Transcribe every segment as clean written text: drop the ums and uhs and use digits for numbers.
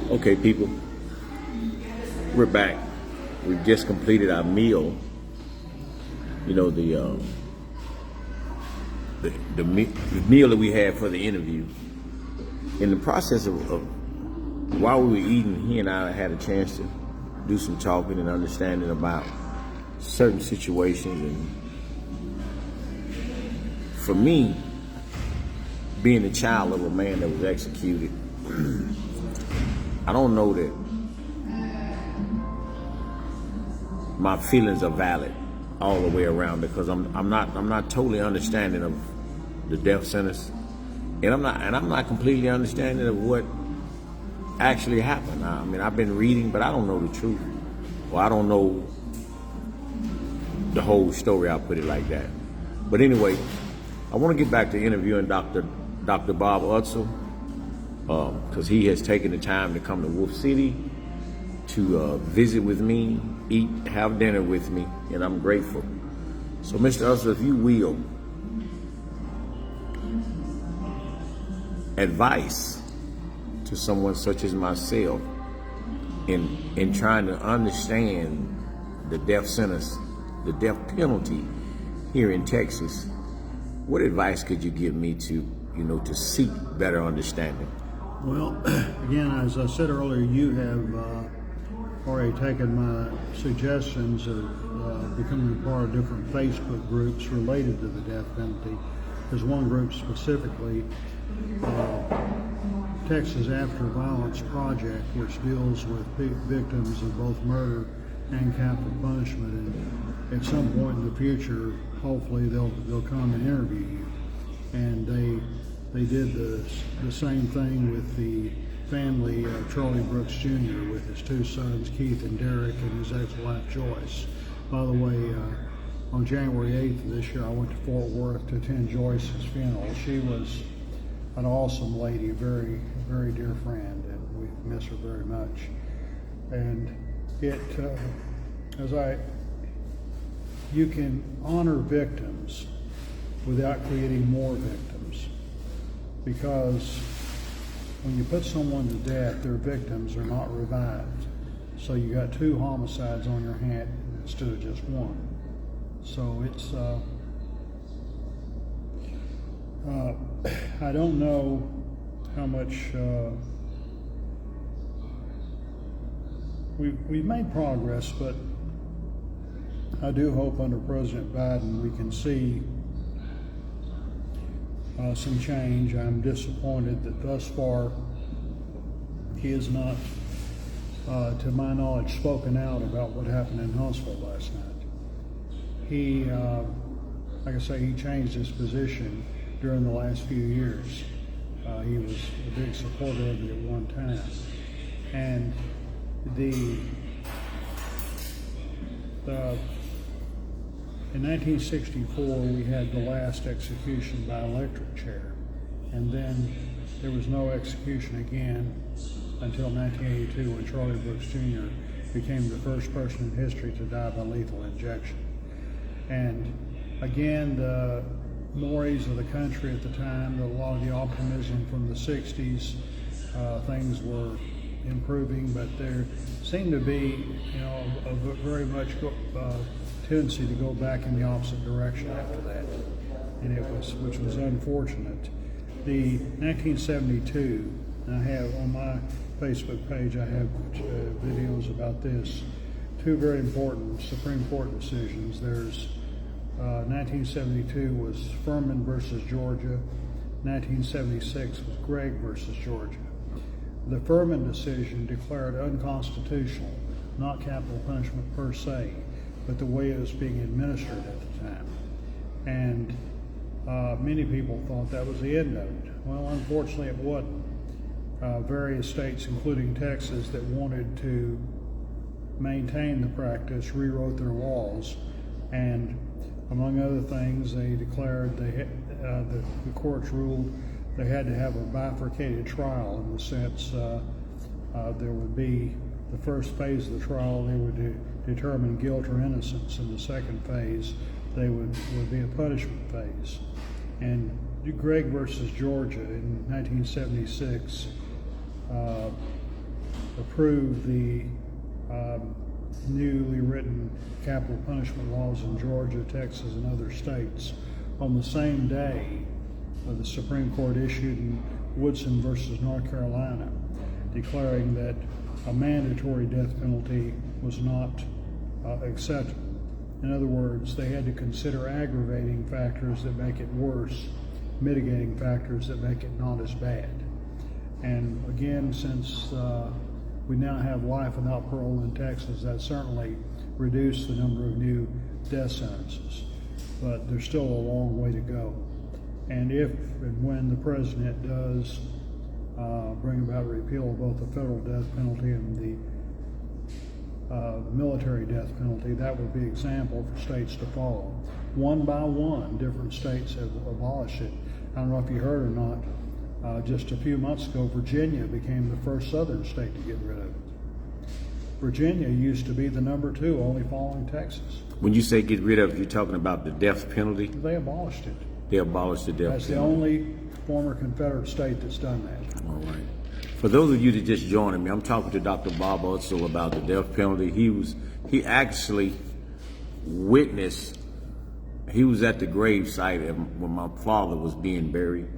Okay, people, we're back. We've just completed our meal. You know, the meal that we had for the interview. In the process of while we were eating, he and I had a chance to do some talking and understanding about certain situations. And for me, being a child of a man that was executed, I don't know that my feelings are valid all the way around, because I'm not totally understanding of the death sentence, and I'm not completely understanding of what actually happened. I mean, I've been reading, but I don't know the truth, or I don't know the whole story. I'll put it like that. But anyway, I want to get back to interviewing Dr. Bob Utzel, because he has taken the time to come to Wolf City to visit with me, eat, have dinner with me, and I'm grateful. So, Mr. Utzel, if you will, advice to someone such as myself in trying to understand the death sentence, the death penalty here in Texas, what advice could you give me to seek better understanding? Well, again, as I said earlier, you have already taken my suggestions of becoming a part of different Facebook groups related to the death penalty. There's one group specifically, Texas After Violence Project, which deals with victims of both murder and capital punishment. And at some point in the future, hopefully they'll come and interview you. And they did the same thing with the family of Charlie Brooks Jr. with his two sons, Keith and Derek, and his ex-wife Joyce. By the way, on January 8th of this year, I went to Fort Worth to attend Joyce's funeral. She was an awesome lady, a very, very dear friend, and we miss her very much. And you can honor victims without creating more victims, because when you put someone to death, their victims are not revived. So you got two homicides on your hand instead of just one. So it's, I don't know how much, we've made progress, but I do hope under President Biden we can see some change. I'm disappointed that thus far he has not, to my knowledge, spoken out about what happened in Huntsville last night. He, like I say, he changed his position during the last few years. He was a big supporter of it at one time. And in 1964, we had the last execution by electric chair, and then there was no execution again until 1982, when Charlie Brooks Jr. became the first person in history to die by lethal injection. And again, the mores of the country at the time, a lot of the optimism from the 60s, things were improving, but there seemed to be, a very much tendency to go back in the opposite direction after that, and which was unfortunate. The 1972, I have on my Facebook page, I have videos about this. Two very important Supreme Court decisions. There's 1972 was Furman versus Georgia. 1976 was Gregg versus Georgia. The Furman decision declared unconstitutional, not capital punishment per se, but the way it was being administered at the time. And many people thought that was the end of it. Well, unfortunately it wasn't. Various states, including Texas, that wanted to maintain the practice rewrote their laws, and among other things, they declared the courts ruled they had to have a bifurcated trial, in the sense there would be the first phase of the trial, they would determine guilt or innocence. In the second phase, they would be a punishment phase. And Gregg versus Georgia in 1976 approved the newly written capital punishment laws in Georgia, Texas, and other states on the same day the Supreme Court issued in Woodson versus North Carolina, declaring that a mandatory death penalty was not acceptable. In other words, they had to consider aggravating factors that make it worse, mitigating factors that make it not as bad. And again, since we now have life without parole in Texas, that certainly reduced the number of new death sentences. But there's still a long way to go. And if and when the president does bring about repeal of both the federal death penalty and the military death penalty, that would be an example for states to follow. One by one, different states have abolished it. I don't know if you heard or not, just a few months ago, Virginia became the first southern state to get rid of it. Virginia used to be the number 2, only following Texas. When you say get rid of it, you're talking about the death penalty? They abolished it. They abolished the death That's penalty. the only former Confederate state that's done that. All right. For those of you that just joining me, I'm talking to Dr. Bob Utzel about the death penalty. He actually witnessed, he was at the grave site when my father was being buried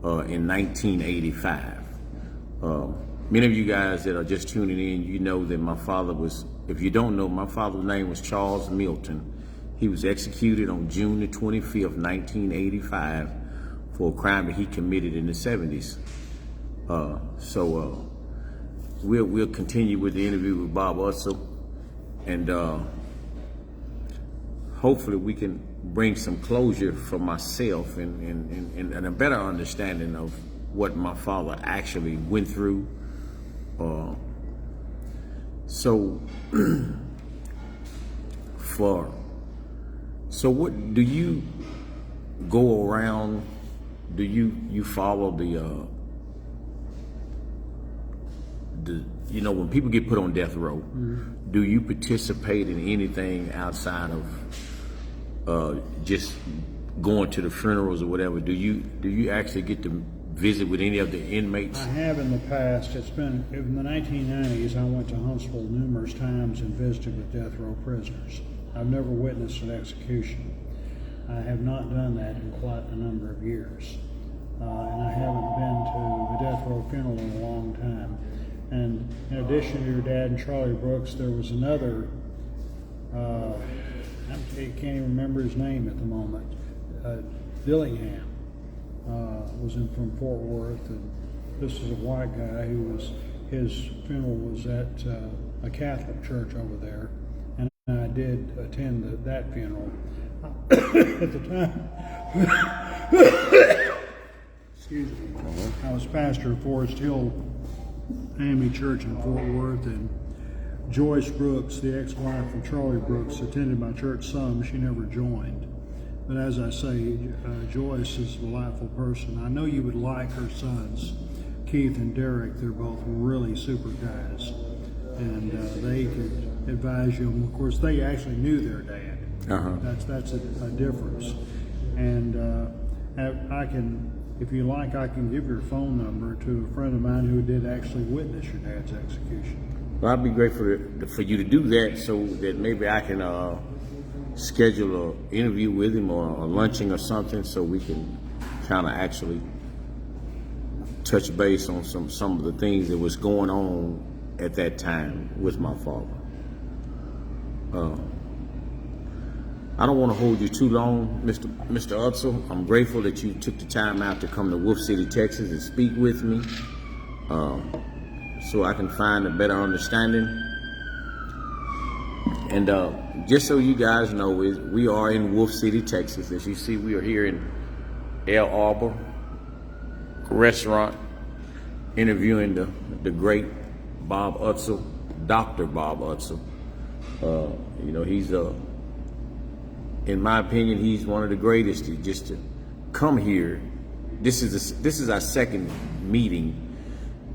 in 1985. Many of you guys that are just tuning in, you know that my father was, if you don't know, my father's name was Charles Milton. He was executed on June the 25th, 1985 for a crime that he committed in the 70s. We'll continue with the interview with Bob Utzel, and hopefully we can bring some closure for myself and a better understanding of what my father actually went through. So what do you go around? Do you follow the you know, when people get put on death row, do you participate in anything outside of just going to the funerals or whatever? Do you actually get to visit with any of the inmates? I have in the past. It's been in the 1990s. I went to Huntsville numerous times and visited with death row prisoners. I've never witnessed an execution. I have not done that in quite a number of years, and I haven't been to a death row funeral in a long time. And in addition to your dad and Charlie Brooks, there was another, I can't even remember his name at the moment, Dillingham, was from Fort Worth, and this is a white guy his funeral was at a Catholic church over there, and I did attend that funeral. At the time, excuse me, I was pastor of Forest Hill AME Church in Fort Worth, and Joyce Brooks, the ex-wife of Charlie Brooks, attended my church some. She never joined. But as I say, Joyce is a delightful person. I know you would like her sons, Keith and Derek. They're both really super guys, and they could advise you. And of course, they actually knew their dad. That's a difference. And I can, if you like, I can give your phone number to a friend of mine who did actually witness your dad's execution. Well, I'd be grateful for you to do that, so that maybe I can schedule an interview with him or a luncheon or something, so we can kind of actually touch base on some of the things that was going on at that time with my father. I don't want to hold you too long, Mr. Utzel. I'm grateful that you took the time out to come to Wolf City, Texas and speak with me, so I can find a better understanding. And just so you guys know, we are in Wolf City, Texas. As you see, we are here in El Arbor restaurant interviewing the great Bob Utzel, Dr. Bob Utzel. You know, he's in my opinion, he's one of the greatest just to come here. This is our second meeting,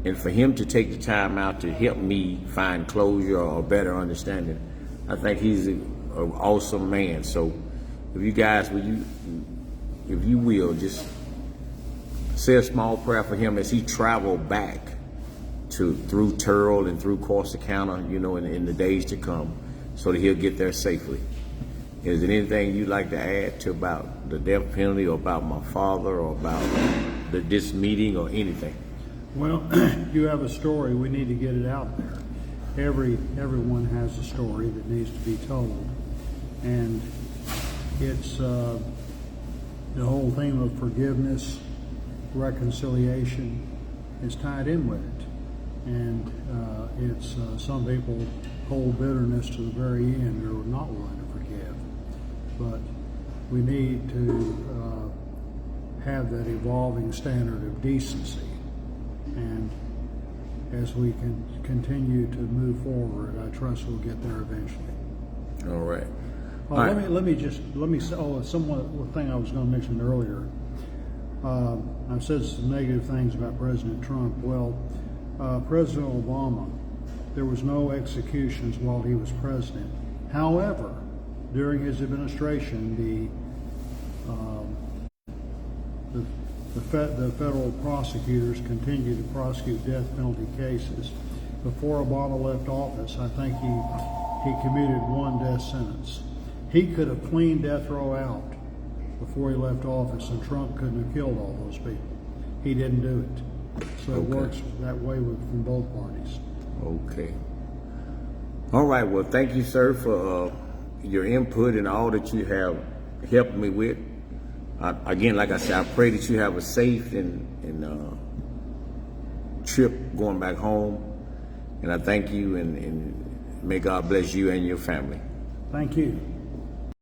and for him to take the time out to help me find closure or better understanding, I think he's an awesome man. So if you guys, if you will, just say a small prayer for him as he traveled back through Turl and through Corsicana, you know, in the days to come, so that he'll get there safely. Is there anything you'd like to add to about the death penalty, or about my father, or about this meeting, or anything? Well, you have a story. We need to get it out there. Everyone has a story that needs to be told, and it's the whole theme of forgiveness, reconciliation is tied in with it, and it's some people hold bitterness to the very end or are not willing to forgive, but we need to have that evolving standard of decency, and as we can continue to move forward, I trust we'll get there eventually. All right. Let me say, one thing I was going to mention earlier. I've said some negative things about President Trump. Well, President Obama, there was no executions while he was president. However, during his administration, the federal prosecutors continued to prosecute death penalty cases. Before Obama left office, I think he commuted one death sentence. He could have cleaned death row out before he left office, and Trump couldn't have killed all those people. He didn't do it. So it works that way from both parties. Okay. All right. Well, thank you, sir, for your input and all that you have helped me with. Again, like I said, I pray that you have a safe and trip going back home. And I thank you, and may God bless you and your family. Thank you.